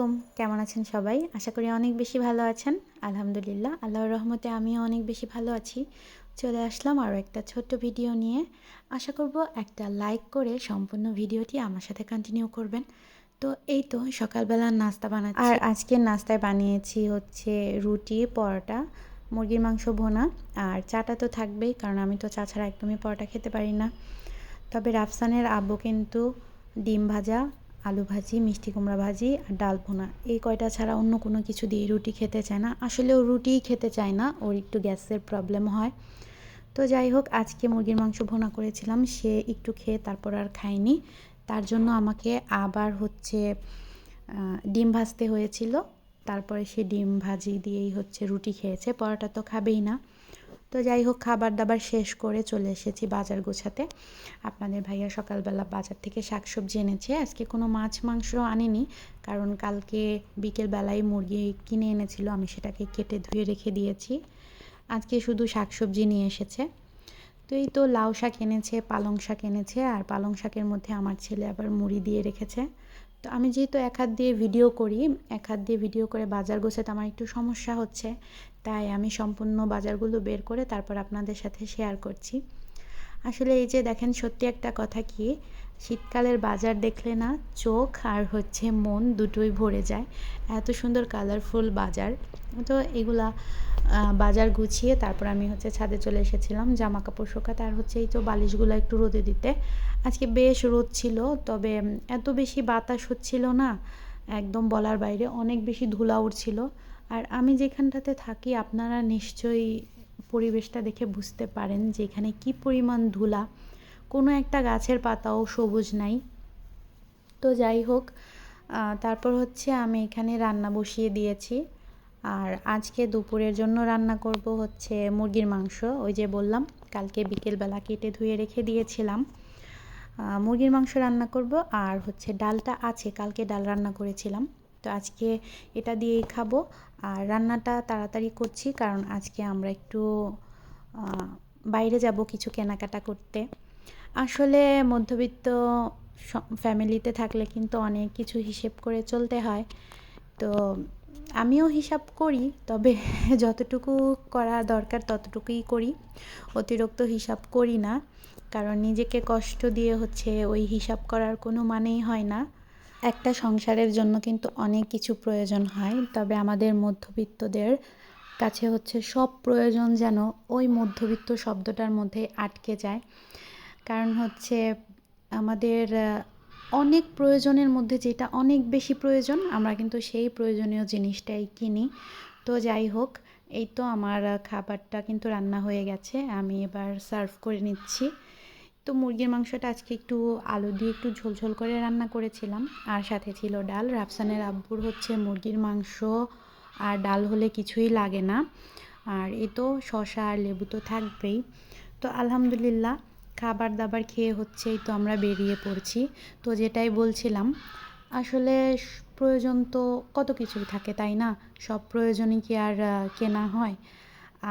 আলাইকুম, কেমন আছেন সবাই? আশা করি অনেক বেশি ভালো আছেন। আলহামদুলিল্লাহ, আল্লাহর রহমতে আমিও অনেক বেশি ভালো আছি। চলে আসলাম আরও একটা ছোট্ট ভিডিও নিয়ে। আশা করব একটা লাইক করে সম্পূর্ণ ভিডিওটি আমার সাথে কন্টিনিউ করবেন। তো এই তো সকালবেলার নাস্তা বানাচ্ছি। আর আজকের নাস্তায় বানিয়েছি হচ্ছে রুটি, পরোটা, মুরগির মাংস ভুনা আর চাটা তো থাকবেই, কারণ আমি তো চা ছাড়া একদমই পরোটা খেতে পারি না। তবে রাফসানের আব্বু কিন্তু ডিম ভাজা, আলু ভাজি, মিষ্টি কুমড়া ভাজি আর ডাল ভুনা এই কয়টা ছাড়া অন্য কোনো কিছু দিয়ে রুটি খেতে চায় না। আসলে ও রুটিই খেতে চায় না, ওর একটু গ্যাসের প্রবলেম হয়। তো যাই হোক, আজকে মুরগির মাংস ভুনা করেছিলাম, সে একটু খেয়ে তারপর আর খায়নি। তার জন্য আমাকে আবার হচ্ছে ডিম ভাজতে হয়েছিল। তারপরে সে ডিম ভাজি দিয়েই হচ্ছে রুটি খেয়েছে, পরোটা তো খাবেই না। তো যাই হোক, খাবার দাবার শেষ করে চলে এসেছি বাজার গোছাতে। আপনাদের ভাইয়া সকালবেলা বাজার থেকে শাকসবজি এনেছে। আজকে কোনো মাছ মাংস আনেনি, কারণ কালকে বিকেলবেলায় মুরগি কিনে এনেছিল, আমি সেটাকে কেটে ধুয়ে রেখে দিয়েছি। আজকে শুধু শাকসবজি নিয়ে এসেছে। তো এই তো লাউ শাক এনেছে, পালং শাক এনেছে, আর পালং শাকের মধ্যে আমার ছেলে আবার মুড়ি দিয়ে রেখেছে। তো আমি যেহেতু এক হাত দিয়ে ভিডিও করি, এক হাত দিয়ে ভিডিও করে বাজার গোছাতে আমার একটু সমস্যা হচ্ছে, তাই আমি সম্পূর্ণ বাজারগুলো বের করে তারপর আপনাদের সাথে শেয়ার করছি। আসলে এই যে দেখেন, সত্যি একটা কথা কি, শীতকালের বাজার দেখলে না চোখ আর হচ্ছে মন দুটোই ভরে যায়। এত সুন্দর কালারফুল বাজার। তো এগুলা বাজার গুছিয়ে তারপর আমি হচ্ছে ছাদে চলে এসেছিলাম জামা কাপড় শুকাতে, আর হচ্ছে এই তো বালিশগুলো একটু রোদে দিতে। আজকে বেশ রোদ ছিল, তবে এত বেশি বাতাস হচ্ছিল না, একদম বলার বাইরে, অনেক বেশি ধুলা উড়ছিল। আর আমি যেখানটাতে থাকি আপনারা নিশ্চয়ই পরিবেশটা দেখে বুঝতে পারেন যে এখানে কী পরিমাণ ধুলা, কোনো একটা গাছের পাতাও সবুজ নাই। তো যাই হোক, তারপর হচ্ছে আমি এখানে রান্না বসিয়ে দিয়েছি। আর আজকে দুপুরের জন্য রান্না করব হচ্ছে মুরগির মাংস। ওই যে বললাম কালকে বিকেলবেলা কেটে ধুয়ে রেখে দিয়েছিলাম। মুরগির মাংস রান্না করব, আর হচ্ছে ডালটা আছে, কালকে ডাল রান্না করেছিলাম, তো আজকে এটা দিয়েই খাবো। আর রান্নাটা তাড়াতাড়ি করছি, কারণ আজকে আমরা একটু বাইরে যাব কিছু কেনাকাটা করতে। আসলে মধ্যবিত্ত ফ্যামিলিতে থাকলে কিন্তু অনেক কিছু হিসেব করে চলতে হয়। তো আমিও হিসাব করি, তবে যতটুকু করা দরকার ততটুকুই করি, অতিরিক্ত হিসাব করি না, কারণ নিজেকে কষ্ট দিয়ে হচ্ছে ওই হিসাব করার কোনো মানেই হয় না। একটা সংসারের জন্য কিন্তু অনেক কিছু প্রয়োজন হয়, তবে আমাদের মধ্যবিত্তদের কাছে হচ্ছে সব প্রয়োজন যেন ওই মধ্যবিত্ত শব্দটার মধ্যে আটকে যায়। কারণ হচ্ছে আমাদের অনেক প্রয়োজনের মধ্যে যেটা অনেক বেশি প্রয়োজন, আমরা কিন্তু সেই প্রয়োজনীয় জিনিসটাই কিনি। তো যাই হোক, এই তো আমার খাবারটা কিন্তু রান্না হয়ে গেছে, আমি এবার সার্ভ করে নিচ্ছি। তো মুরগির মাংসটা আজকে একটু আলু দিয়ে একটু ঝোলঝোল করে রান্না করেছিলাম, আর সাথে ছিল ডাল। রাফসানের আব্বুর হচ্ছে মুরগির মাংস আর ডাল হলে কিছুই লাগে না, আর এই তো শসা আর লেবু তো থাকবেই। তো আলহামদুলিল্লাহ, খাবার দাবার খেয়ে হচ্ছেই তো আমরা বেরিয়ে পড়ছি। তো যেটাই বলছিলাম, আসলে প্রয়োজন তো কত কিছুই থাকে, তাই না? সব প্রয়োজনই কি আর কেনা হয়?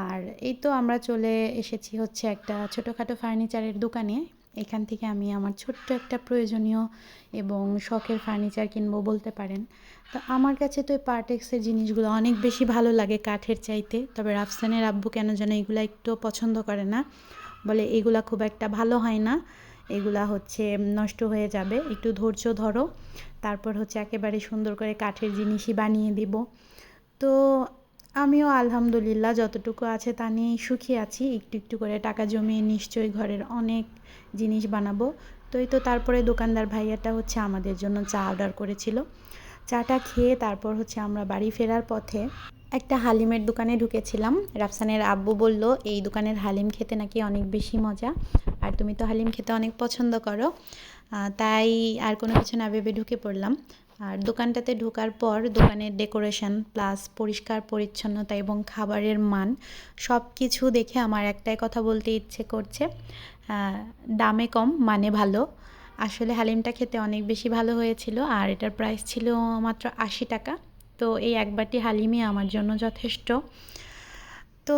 আর এই তো আমরা চলে এসেছি হচ্ছে একটা ছোটোখাটো ফার্নিচারের দোকানে। এখান থেকে আমি আমার ছোট্ট একটা প্রয়োজনীয় এবং শখের ফার্নিচার কিনবো বলতে পারেন। তো আমার কাছে তো এই পার্টেক্সের জিনিসগুলো অনেক বেশি ভালো লাগে কাঠের চাইতে, তবে রাফসানের আব্বু কেন যেন এগুলো একটু পছন্দ করে না, বলে এগুলা খুব একটা ভালো হয় না, এগুলা হচ্ছে নষ্ট হয়ে যাবে, একটু ধৈর্য ধরো, তারপর হচ্ছে একেবারে সুন্দর করে কাঠের জিনিসই বানিয়ে দিব। তো আমিও আলহামদুলিল্লাহ যতটুকু আছে তা নিয়েই সুখী আছি। একটু একটু করে টাকা জমিয়ে নিশ্চয়ই ঘরের অনেক জিনিস বানাবো। তো এই তো তারপরে দোকানদার ভাইয়াটা হচ্ছে আমাদের জন্য চা অর্ডার করেছিল। চাটা খেয়ে তারপর হচ্ছে আমরা বাড়ি ফেরার পথে একটা হালিমের দোকানে ঢুকেছিলাম। রাফসানের আব্বু বলল এই দোকানের হালিম খেতে নাকি অনেক বেশি মজা, আর তুমি তো হালিম খেতে অনেক পছন্দ করো, তাই আর কোনো কিছু না ভেবে ঢুকে পড়লাম। আর দোকানটাতে ঢোকার পর দোকানের ডেকোরেশন প্লাস পরিষ্কার পরিচ্ছন্নতা এবং খাবারের মান সব কিছু দেখে আমার একটাই কথা বলতে ইচ্ছে করছে, দামে কম মানে ভালো। আসলে হালিমটা খেতে অনেক বেশি ভালো হয়েছিল, আর এটার প্রাইস ছিল মাত্র 80 টাকা। তো এই এক বাটি হালিমই আমার জন্য যথেষ্ট। তো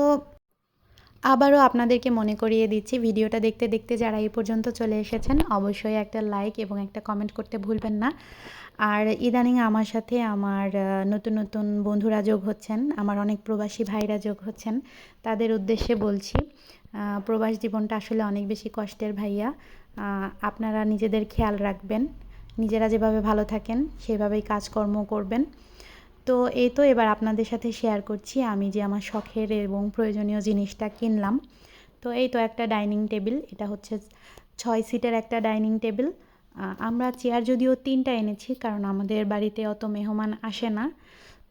আবারও আপনাদেরকে মনে করিয়ে দিচ্ছি, ভিডিওটা দেখতে দেখতে যারা এই পর্যন্ত চলে এসেছেন অবশ্যই একটা লাইক এবং একটা কমেন্ট করতে ভুলবেন না। আর ইদানিং আমার সাথে আমার নতুন নতুন বন্ধুরা যোগ হচ্ছেন, আমার অনেক প্রবাসী ভাইরা যোগ হচ্ছেন, তাদের উদ্দেশ্যে বলছি প্রবাস জীবনটা আসলে অনেক বেশি কষ্টের ভাইয়া। আপনারা নিজেদের খেয়াল রাখবেন, নিজেরা যেভাবে ভালো থাকেন সেভাবেই কাজকর্ম করবেন। তো এই তো এবার আপনাদের সাথে শেয়ার করছি আমি যে আমার শখের এবং প্রয়োজনীয় জিনিসটা কিনলাম। তো এই তো একটা ডাইনিং টেবিল, এটা হচ্ছে 6 সিটের একটা ডাইনিং টেবিল। আমরা চেয়ার যদিও 3টা এনেছি, কারণ আমাদের বাড়িতে অত মেহমান আসে না।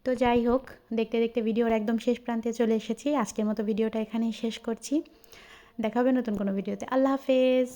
তো যাই হোক, দেখতে দেখতে ভিডিওর একদম শেষ প্রান্তে চলে এসেছি। আজকের মতো ভিডিওটা এখানেই শেষ করছি। দেখা হবে নতুন কোনো ভিডিওতে। আল্লাহ হাফেজ।